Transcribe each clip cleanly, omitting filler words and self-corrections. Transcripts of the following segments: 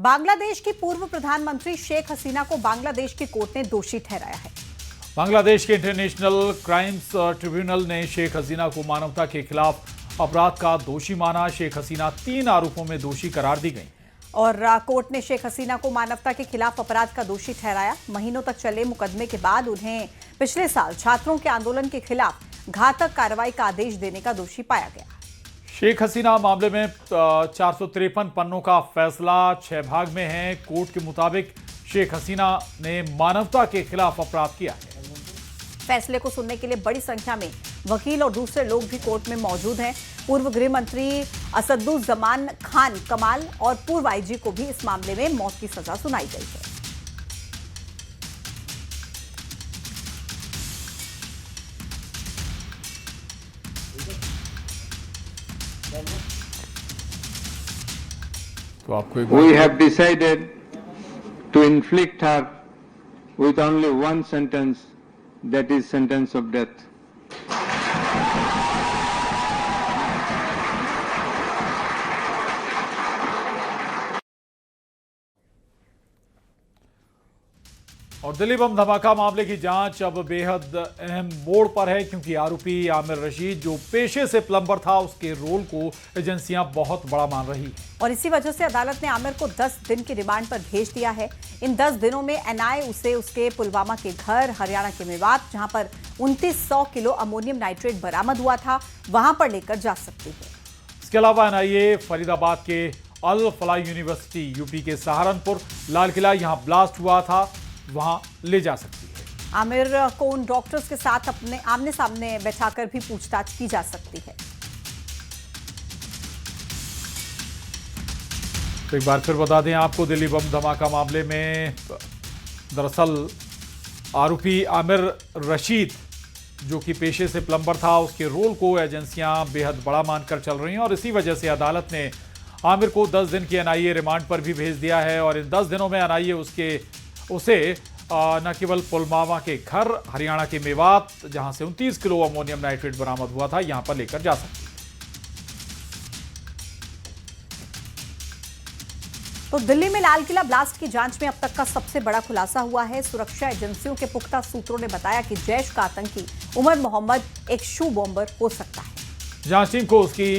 बांग्लादेश की पूर्व प्रधानमंत्री शेख हसीना को बांग्लादेश की कोर्ट ने दोषी ठहराया है। बांग्लादेश के इंटरनेशनल क्राइम्स ट्रिब्यूनल ने शेख हसीना को मानवता के खिलाफ अपराध का दोषी माना। शेख हसीना 3 आरोपों में दोषी करार दी गई और कोर्ट ने शेख हसीना को मानवता के खिलाफ अपराध का दोषी ठहराया। महीनों तक चले मुकदमे के बाद उन्हें पिछले साल छात्रों के आंदोलन के खिलाफ घातक कार्रवाई का आदेश देने का दोषी पाया गया। शेख हसीना मामले में 453 पन्नों का फैसला 6 भाग में है। कोर्ट के मुताबिक शेख हसीना ने मानवता के खिलाफ अपराध किया है। फैसले को सुनने के लिए बड़ी संख्या में वकील और दूसरे लोग भी कोर्ट में मौजूद हैं। पूर्व गृह मंत्री असदुज्जमान खान कमाल और पूर्व आईजी को भी इस मामले में मौत की सजा सुनाई गई है। We have decided to inflict her with only one sentence, that is sentence of death. और दिल्ली बम धमाका मामले की जांच अब बेहद अहम मोड़ पर है, क्योंकि आरोपी आमिर रशीद जो पेशे से प्लम्बर था, उसके रोल को एजेंसियां बहुत बड़ा मान रही हैं। और इसी वजह से अदालत ने आमिर को 10 दिन की रिमांड पर भेज दिया है। इन 10 दिनों में एनआईए उसे उसके पुलवामा के घर हरियाणा के मेवात, जहां पर 2900 किलो अमोनियम नाइट्रेट बरामद हुआ था, वहां पर लेकर जा सकती है। इसके अलावा एनआईए फरीदाबाद के अल फलाह यूनिवर्सिटी, यूपी के सहारनपुर, लाल किला यहां ब्लास्ट हुआ था, वहां ले जा सकती है। आमिर को उन डॉक्टर्स के साथ अपने आमने सामने बैठाकर भी पूछताछ की जा सकती है। तो एक बार फिर बता दें आपको, दिल्ली बम धमाका मामले में दरअसल आरोपी आमिर रशीद जो कि पेशे से प्लम्बर था, उसके रोल को एजेंसियां बेहद बड़ा मानकर चल रही हैं और इसी वजह से अदालत ने आमिर को 10 दिन की एनआईए रिमांड पर भी भेज दिया है। और इन 10 दिनों में एनआईए उसे न केवल पुलवामा के घर हरियाणा के मेवात, जहां से 29 किलो अमोनियम नाइट्रेट बरामद हुआ था, यहां पर लेकर जा सकती है। तो दिल्ली में लाल किला ब्लास्ट की जांच में अब तक का सबसे बड़ा खुलासा हुआ है। सुरक्षा एजेंसियों के पुख्ता सूत्रों ने बताया कि जैश का आतंकी उमर मोहम्मद एक शू बॉम्बर हो सकता है। जांच टीम को उसकी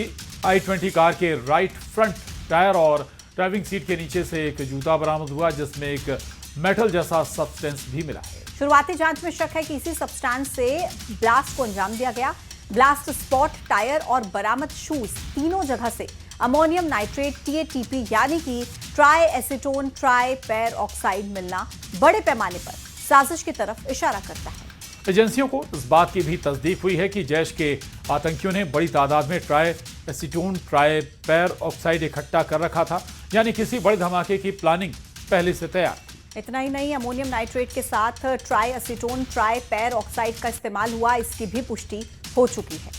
i20 कार के राइट फ्रंट टायर और ड्राइविंग सीट के नीचे से एक जूता बरामद हुआ, जिसमें एक मेटल जैसा सब्सटेंस भी मिला है। शुरुआती जांच में शक है कि इसी सब्सटेंस से ब्लास्ट को अंजाम दिया गया। ब्लास्ट स्पॉट, टायर और बरामद शूज तीनों जगह से अमोनियम नाइट्रेट TATP यानी कि ट्राई एसीटोन ट्राई पैर ऑक्साइड मिलना बड़े पैमाने पर साजिश की तरफ इशारा करता है। एजेंसियों को इस बात की भी तस्दीक हुई है कि जैश के आतंकियों ने बड़ी तादाद में ट्राई एसीटोन ट्राई पैर ऑक्साइड इकट्ठा कर रखा था, यानी किसी बड़े धमाके की प्लानिंग पहले से तैयार। इतना ही नहीं, अमोनियम नाइट्रेट के साथ ट्राई एसीटोन ट्राई पैर ऑक्साइड का इस्तेमाल हुआ, इसकी भी पुष्टि हो चुकी है।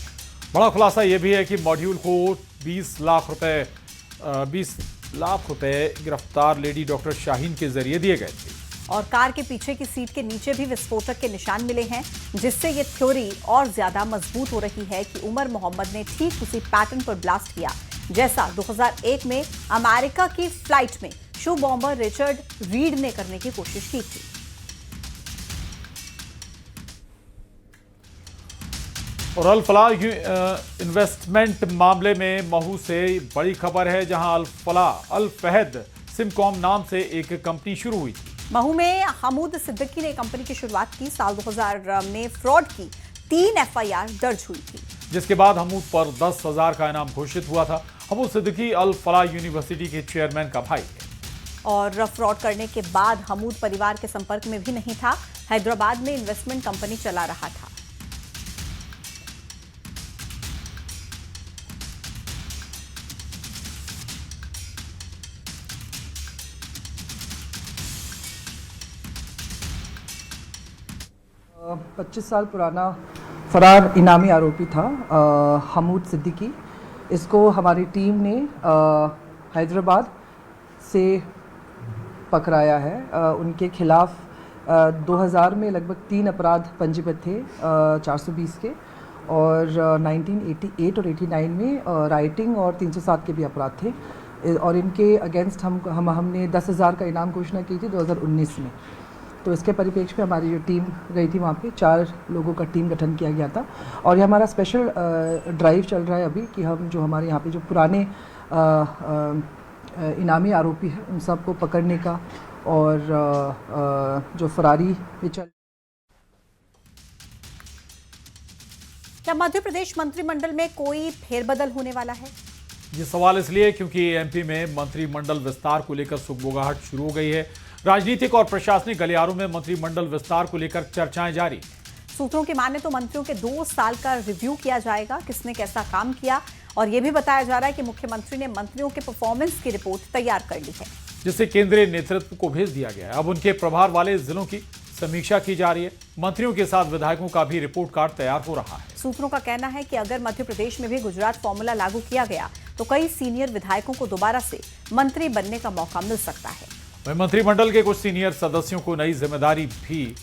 बड़ा खुलासा यह भी है कि मॉड्यूल को 20 लाख रुपए गिरफ्तार लेडी डॉक्टर शाहीन के जरिए दिए गए थे। और कार के पीछे की सीट के नीचे भी विस्फोटक के निशान मिले हैं, जिससे ये थ्योरी और ज्यादा मजबूत हो रही है कि उमर मोहम्मद ने ठीक उसी पैटर्न पर ब्लास्ट किया जैसा 2001 में अमेरिका की फ्लाइट में शू बॉम्बर रिचर्ड रीड ने करने की कोशिश की थी। और अल फलाह इन्वेस्टमेंट मामले में महू से बड़ी खबर है, जहां अल फहद सिमकॉम नाम से एक कंपनी शुरू हुई थी। महू में हमूद सिद्दीकी ने कंपनी की शुरुआत की। साल 2000 में फ्रॉड की 3 FIR दर्ज हुई थी, जिसके बाद हमूद पर 10,000 का इनाम घोषित हुआ था। हमूद सिद्दीकी अल फलाह यूनिवर्सिटी के चेयरमैन का भाई है और फ्रॉड करने के बाद हमूद परिवार के संपर्क में भी नहीं था। हैदराबाद में इन्वेस्टमेंट कंपनी चला रहा था। अ, 25 साल पुराना फरार इनामी आरोपी था हमूद सिद्दीकी। इसको हमारी टीम ने हैदराबाद से पकड़ाया है। उनके खिलाफ 2000 में लगभग 3 अपराध पंजीबद्ध थे 420 के, और 1988 और 89 में राइटिंग और 307 के भी अपराध थे। और इनके अगेंस्ट हमने 10,000 का इनाम घोषणा की थी 2019 में। तो इसके परिप्रेक्ष्य में हमारी जो टीम गई थी वहाँ पे 4 लोगों का टीम गठन किया गया था और ये हमारा स्पेशल ड्राइव चल रहा है अभी कि हम जो हमारे यहाँ पे जो पुराने इनामी आरोपी हैं उन सबको पकड़ने का और जो फरारी पे चल। क्या मध्य प्रदेश मंत्रिमंडल में कोई फेरबदल होने वाला है? ये सवाल इसलिए क्योंकि एमपी में मंत्रिमंडल विस्तार को लेकर सुगबुगाहट शुरू हो गई है। राजनीतिक और प्रशासनिक गलियारों में मंत्रिमंडल विस्तार को लेकर चर्चाएं जारी। सूत्रों की माने तो मंत्रियों के 2 साल का रिव्यू किया जाएगा, किसने कैसा काम किया, और यह भी बताया जा रहा है कि मुख्यमंत्री ने मंत्रियों के परफॉर्मेंस की रिपोर्ट तैयार कर ली है, जिसे केंद्रीय नेतृत्व को भेज दिया गया है। अब उनके प्रभार वाले जिलों की समीक्षा की जा रही है। मंत्रियों के साथ विधायकों का भी रिपोर्ट कार्ड तैयार हो रहा है। सूत्रों का कहना है कि अगर मध्य प्रदेश में भी गुजरात फॉर्मूला लागू किया गया तो कई सीनियर विधायकों को दोबारा से मंत्री बनने का मौका मिल सकता है। वहीं मंत्रिमंडल के कुछ सीनियर सदस्यों को नई जिम्मेदारी भी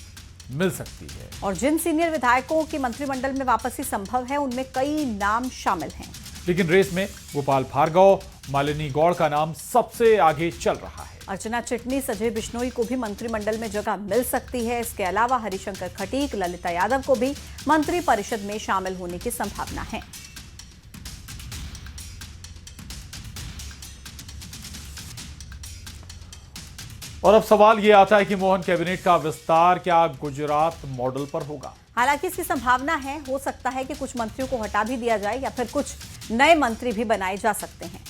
मिल सकती है और जिन सीनियर विधायकों की मंत्रिमंडल में वापसी संभव है उनमें कई नाम शामिल हैं। लेकिन रेस में गोपाल भार्गव, मालिनी गौड़ का नाम सबसे आगे चल रहा है। अर्चना चिटनीस, अजय बिश्नोई को भी मंत्रिमंडल में जगह मिल सकती है। इसके अलावा हरिशंकर खटीक, ललिता यादव को भी मंत्री परिषद में शामिल होने की संभावना है। और अब सवाल ये आता है कि मोहन कैबिनेट का विस्तार क्या गुजरात मॉडल पर होगा? हालांकि इसकी संभावना है, हो सकता है कि कुछ मंत्रियों को हटा भी दिया जाए या फिर कुछ नए मंत्री भी बनाए जा सकते हैं,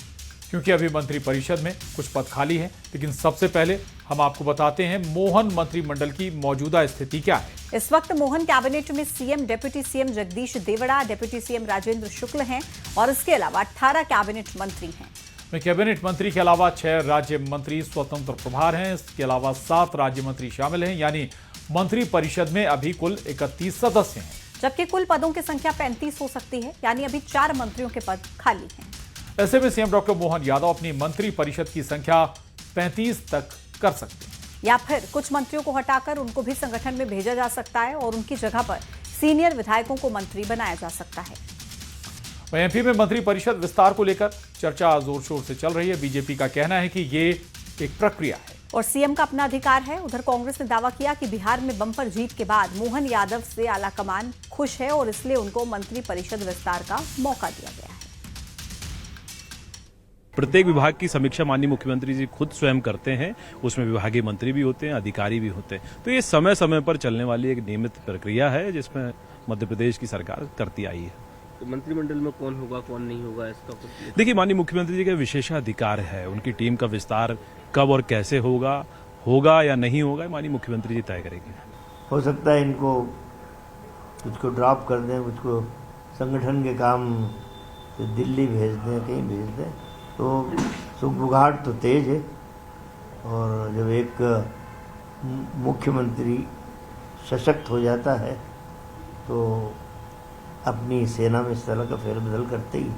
क्योंकि अभी मंत्री परिषद में कुछ पद खाली हैं। लेकिन सबसे पहले हम आपको बताते हैं मोहन मंत्रिमंडल की मौजूदा स्थिति क्या है। इस वक्त मोहन कैबिनेट में CM, deputy CM Jagdish Devda, deputy CM Rajendra Shukla हैं और इसके अलावा 18 कैबिनेट मंत्री हैं। कैबिनेट मंत्री के अलावा 6 राज्य मंत्री स्वतंत्र प्रभार हैं। इसके अलावा 7 राज्य मंत्री शामिल हैं, यानी मंत्री परिषद में अभी कुल 31 सदस्य हैं, जबकि कुल पदों की संख्या 35 हो सकती है, यानी अभी 4 मंत्रियों के पद खाली हैं। ऐसे में सीएम डॉक्टर मोहन यादव अपनी मंत्री परिषद की संख्या 35 तक कर सकते हैं, या फिर कुछ मंत्रियों को हटाकर उनको भी संगठन में भेजा जा सकता है और उनकी जगह पर सीनियर विधायकों को मंत्री बनाया जा सकता है। एमपी में मंत्री परिषद विस्तार को लेकर चर्चा जोर शोर से चल रही है। बीजेपी का कहना है कि ये एक प्रक्रिया है और सीएम का अपना अधिकार है। उधर कांग्रेस ने दावा किया कि बिहार में बम्पर जीत के बाद मोहन यादव से आलाकमान खुश है और इसलिए उनको मंत्री परिषद विस्तार का मौका दिया गया है। प्रत्येक विभाग की समीक्षा माननीय मुख्यमंत्री जी खुद स्वयं करते हैं, उसमें विभागीय मंत्री भी होते हैं, अधिकारी भी होते हैं। तो ये समय समय पर चलने वाली एक नियमित प्रक्रिया है जिसमें मध्य प्रदेश की सरकार करती आई है। तो मंत्रिमंडल में कौन होगा कौन नहीं होगा इसका कुछ? देखिए, माननीय मुख्यमंत्री जी का विशेषाधिकार है, उनकी टीम का विस्तार कब और कैसे होगा या नहीं होगा, माननीय मुख्यमंत्री जी तय करेंगे। हो सकता है इनको कुछ ड्रॉप कर दें, कुछ संगठन के काम से दिल्ली भेज दें, कहीं भेज दें। तो सुगबुगाहट तो तेज है और जब एक मुख्यमंत्री सशक्त हो जाता है तो अपनी सेना में इस तरह का फेरबदल करते ही